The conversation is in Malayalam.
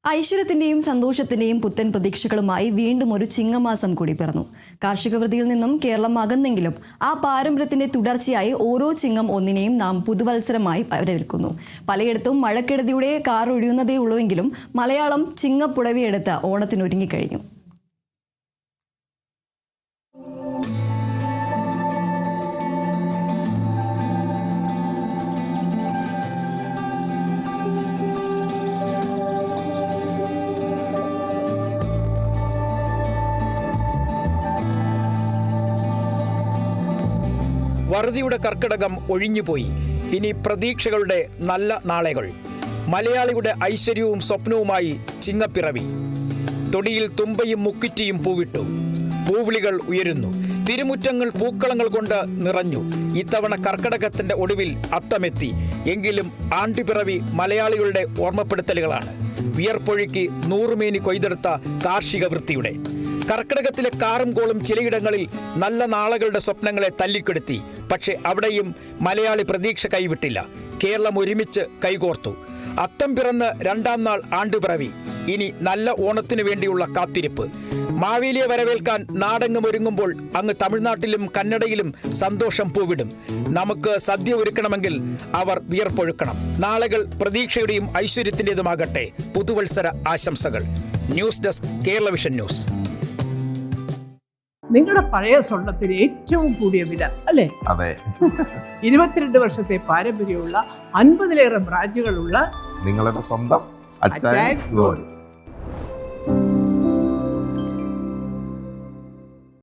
ഐശ്വര്യത്തിന്റെയും സന്തോഷത്തിന്റെയും പുത്തൻ പ്രതീക്ഷകളുമായി വീണ്ടും ഒരു ചിങ്ങമാസം കൂടി പിറന്നു. കാർഷിക വൃത്തിയിൽ നിന്നും കേരളം അകന്നെങ്കിലും ആ പാരമ്പര്യത്തിന്റെ തുടർച്ചയായി ഓരോ ചിങ്ങം ഒന്നിനെയും നാം പുതുവത്സരമായി വരവേൽക്കുന്നു. പലയിടത്തും മഴക്കെടുതിയുടെ കാറൊഴിയുന്നതേ ഉള്ളൂവെങ്കിലും മലയാളം ചിങ്ങപ്പുടവയെടുത്ത് ഓണത്തിനൊരുങ്ങിക്കഴിഞ്ഞു. വറുതിയുടെ കർക്കിടകം ഒഴിഞ്ഞുപോയി. ഇനി പ്രതീക്ഷകളുടെ നല്ല നാളുകൾ. മലയാളിയുടെ ഐശ്വര്യവും സ്വപ്നവുമായി ചിങ്ങപ്പിറവി. തൊടിയിൽ തുമ്പയും മുക്കുറ്റിയും പൂവിട്ടു. പൂവിളികൾ ഉയരുന്നു. തിരുമുറ്റങ്ങൾ പൂക്കളങ്ങൾ കൊണ്ട് നിറഞ്ഞു. ഇത്തവണ കർക്കിടകത്തിന്റെ ഒടുവിൽ അത്തമെത്തി. എങ്കിലും ആണ്ടിപ്പിറവി മലയാളികളുടെ ഓർമ്മപ്പെടുത്തലുകളാണ്. വിയർപ്പൊഴുക്കി നൂറുമേനി കൊയ്തെടുത്ത കാർഷിക വൃത്തിയുടെ. കർക്കിടകത്തിലെ കാറും കോളും ചിലയിടങ്ങളിൽ നല്ല നാളുകളുടെ സ്വപ്നങ്ങളെ തല്ലിക്കെടുത്തി. പക്ഷെ അവിടെയും മലയാളി പ്രതീക്ഷ കൈവിട്ടില്ല. കേരളം ഒരുമിച്ച് കൈകോർത്തു. അത്തം പിറന്ന് രണ്ടാം നാൾ ആണ്ടുപിറവി. ഇനി നല്ല ഓണത്തിനു വേണ്ടിയുള്ള കാത്തിരിപ്പ്. മാവേലിയെ വരവേൽക്കാൻ നാടെങ്ങും ഒരുങ്ങുമ്പോൾ അങ്ങ് തമിഴ്നാട്ടിലും കന്നഡയിലും സന്തോഷം പൂവിടും. നമുക്ക് സദ്യ ഒരുക്കണമെങ്കിൽ അവർ വിയർപ്പൊഴുക്കണം. നാളുകൾ പ്രതീക്ഷയുടെയും ഐശ്വര്യത്തിൻ്റെതുമാകട്ടെ. പുതുവത്സര ആശംസകൾ. News desk, Kerala vision news. നിങ്ങളുടെ പഴയ സ്വർണത്തിന് ഏറ്റവും കൂടിയ വില അല്ലേ? അതെ. 22 വർഷത്തെ പാരമ്പര്യമുള്ള 50-ലേറെ ബ്രാഞ്ചുകളുള്ള നിങ്ങളുടെ സ്വന്തം അച്ചായൻസ് ഗോൾഡ്.